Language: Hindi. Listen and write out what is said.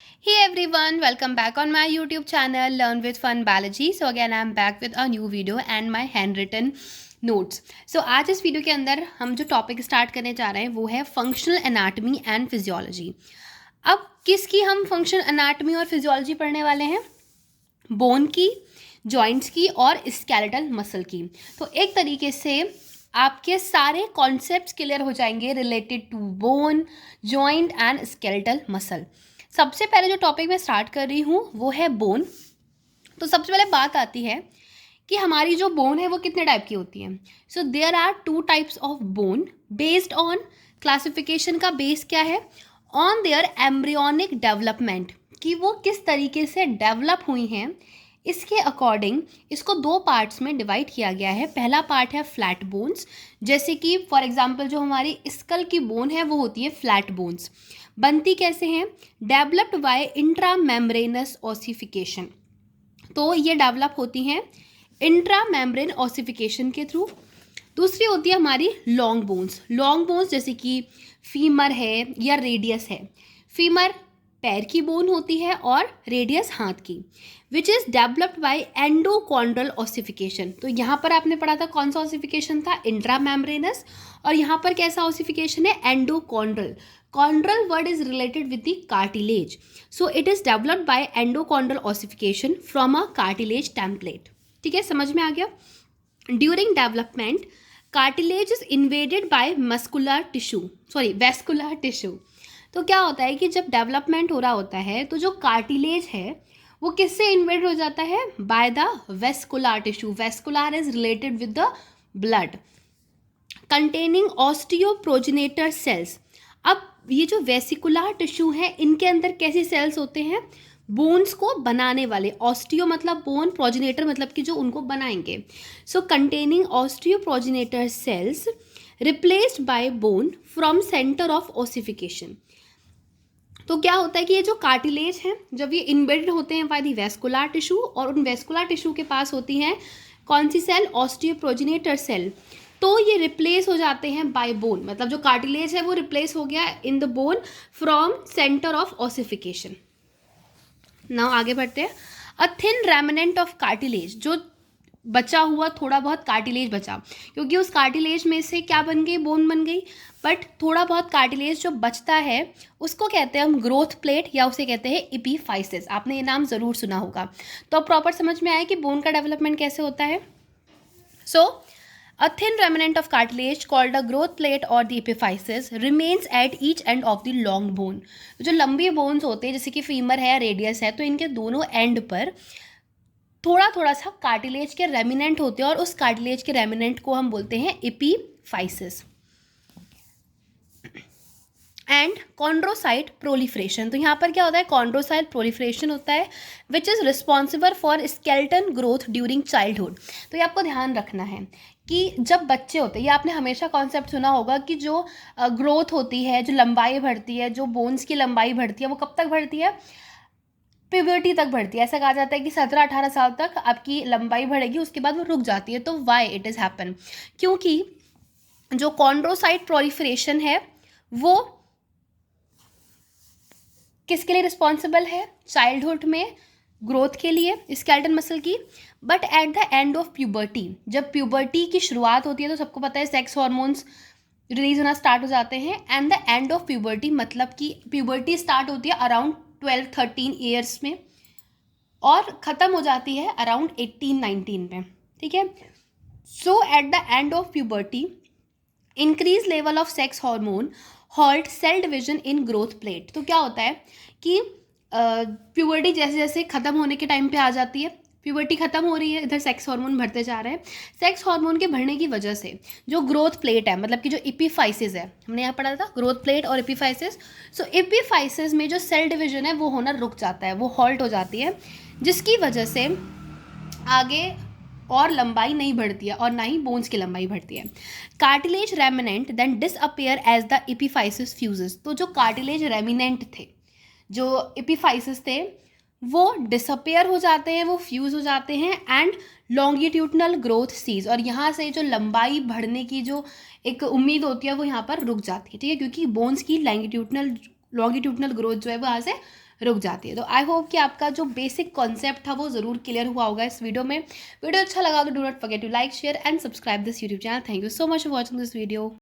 Hey everyone, welcome back on my YouTube channel Learn with Fun Biology. So again I'm back with a new video and my handwritten notes. So आज इस वीडियो के अंदर हम जो टॉपिक स्टार्ट करने जा रहे हैं वो है फंक्शनल एनाटॉमी एंड फिजियोलॉजी. अब किसकी हम फंक्शनल एनाटॉमी और फिजियोलॉजी पढ़ने वाले हैं? बोन की, जॉइंट्स की और स्केलेटल मसल की. तो एक तरीके से आपके सारे कॉन्सेप्ट्स क्लियर हो जाएंगे related to bone, joint and skeletal muscle. सबसे पहले जो टॉपिक मैं स्टार्ट कर रही हूँ वो है बोन. तो सबसे पहले बात आती है कि हमारी जो बोन है वो कितने टाइप की होती है. So there are two types of bone based on classification. का बेस क्या है? ऑन देयर एम्ब्रियोनिक डेवलपमेंट, कि वो किस तरीके से डेवलप हुई हैं. इसके अकॉर्डिंग इसको दो पार्ट्स में डिवाइड किया गया है. पहला पार्ट है फ्लैट बोन्स, जैसे कि फॉर एग्जांपल जो हमारी स्कल की बोन है वो होती है फ्लैट बोन्स. बनती कैसे हैं? Developed by intra membranes ossification. तो ये डेवलप होती हैं इंट्रा मेम्ब्रेन ऑसिफिकेशन के थ्रू. दूसरी होती है हमारी लॉन्ग बोन्स. लॉन्ग बोन्स जैसे कि फीमर है या रेडियस है. फीमर पैर की बोन होती है और रेडियस हाथ की, which is developed by endochondral ossification. तो यहाँ पर आपने पढ़ा था कौन सा ऑसिफिकेशन था? Intra membranes. और यहाँ पर कैसा ऑसिफिकेशन है? एंडोकॉन्ड्रल. Chondral word is related with the cartilage. So it is developed by endochondral ossification from a cartilage template. ठीक है, समझ में आ गया? During development, cartilage is invaded by vascular tissue. तो क्या होता है कि जब डेवलपमेंट हो रहा होता है तो जो कार्टिलेज है वो किससे इन्वेड हो जाता है? By the vascular tissue. Vascular is related with the blood. Containing osteoprogenitor cells. अब ये जो वेसिकुलर टिश्यू है इनके अंदर कैसे सेल्स होते हैं? बोन्स को बनाने वाले. ऑस्टियो मतलब बोन, प्रोजेनेटर मतलब कि जो उनको बनाएंगे. So containing osteoprogenitor cells replaced by bone from centre of ossification. तो क्या होता है कि ये जो कार्टिलेज हैं जब ये इन्वेडेड होते हैं बाय द वेस्कुलर टिश्यू, और उन वेस्कुलर टिश्यू के पास होती हैं कौन सी सेल? Osteoprogenitor cell. तो ये रिप्लेस हो जाते हैं बाय बोन. मतलब जो कार्टिलेज है वो रिप्लेस हो गया in the bone from centre of ossification. Now आगे बढ़ते हैं. A thin remnant of cartilage, जो बचा हुआ थोड़ा बहुत कार्टिलेज बचा, क्योंकि उस कार्टिलेज में से क्या बन गई? बोन बन गई. बट थोड़ा बहुत कार्टिलेज जो बचता है उसको कहते हैं हम ग्रोथ प्लेट, या उसे कहते हैं एपिफाइसिस. आपने ये नाम ज़रूर सुना होगा. तो अब प्रॉपर समझ में आया कि बोन का डेवलपमेंट कैसे होता है. सो a thin remnant of cartilage called a growth plate or the epiphysis remains at each end of the long bone. जो लंबी बोन्स होते हैं जैसे कि फीमर है या रेडियस है, तो इनके दोनों एंड पर थोड़ा थोड़ा सा कार्टिलेज के रेमिनेंट होते हैं और उस कार्टिलेज के रेमिनेंट को हम बोलते हैं एपिफाइसिस. And chondrocyte proliferation. तो यहाँ पर क्या होता है? कॉन्ड्रोसाइट प्रोलिफरेशन होता है which is responsible for skeleton growth during childhood. तो ये आपको ध्यान रखना है कि जब बच्चे होते हैं, ये आपने हमेशा कॉन्सेप्ट सुना होगा कि जो ग्रोथ होती है, जो लंबाई बढ़ती है, जो बोन्स की लंबाई बढ़ती है, वो कब तक बढ़ती है? प्यूबर्टी तक बढ़ती है. ऐसा कहा जाता है कि 17-18 साल तक आपकी लंबाई बढ़ेगी, उसके बाद वो रुक जाती है. तो वाई इट इज़ हैपन? क्योंकि जो कॉन्ड्रोसाइट प्रोलिफरेशन है वो किसके लिए रिस्पॉन्सिबल है? चाइल्डहुड में ग्रोथ के लिए स्केलेटन मसल की. But at the end of puberty, जब प्यूबर्टी की शुरुआत होती है तो सबको पता है सेक्स हार्मोन्स रिलीज होना स्टार्ट हो जाते हैं. And the end of puberty मतलब कि प्यूबर्टी स्टार्ट होती है अराउंड 12-13 ईयर्स में और ख़त्म हो जाती है अराउंड 18-19 में. ठीक है. So at the end of puberty increase level of sex hormone halt cell division in growth plate. तो क्या होता है कि प्यूबर्टी जैसे जैसे ख़त्म होने के टाइम पे आ जाती है, प्यूबर्टी ख़त्म हो रही है, इधर सेक्स हार्मोन बढ़ते जा रहे हैं. सेक्स हार्मोन के बढ़ने की वजह से जो ग्रोथ प्लेट है, मतलब कि जो एपिफाइसिस है, हमने यहाँ पढ़ा था ग्रोथ प्लेट और एपिफाइसिस. सो एपिफाइसिस में जो सेल डिविजन है वो होना रुक जाता है, वो हॉल्ट हो जाती है, जिसकी वजह से आगे और लंबाई नहीं बढ़ती है और ना ही बोन्स की लंबाई बढ़ती है. Cartilage remnant then disappear as the epiphysis fuses. तो जो कार्टिलेज रेमिनेंट थे, जो एपिफाइसिस थे, वो डिसअपियर हो जाते हैं, वो फ्यूज हो जाते हैं. एंड लॉन्गिट्यूडनल ग्रोथ सीज, और यहाँ से जो लंबाई बढ़ने की जो एक उम्मीद होती है वो यहाँ पर रुक जाती है. ठीक है, क्योंकि बोन्स की लॉन्गिट्यूडनल ग्रोथ जो है वो यहाँ से रुक जाती है। तो आई होप कि आपका जो बेसिक कॉन्सेप्ट था वो ज़रूर क्लियर हुआ होगा इस वीडियो में। वीडियो अच्छा लगा तो do not forget to like, share and subscribe this YouTube channel. Thank you so much for watching this video.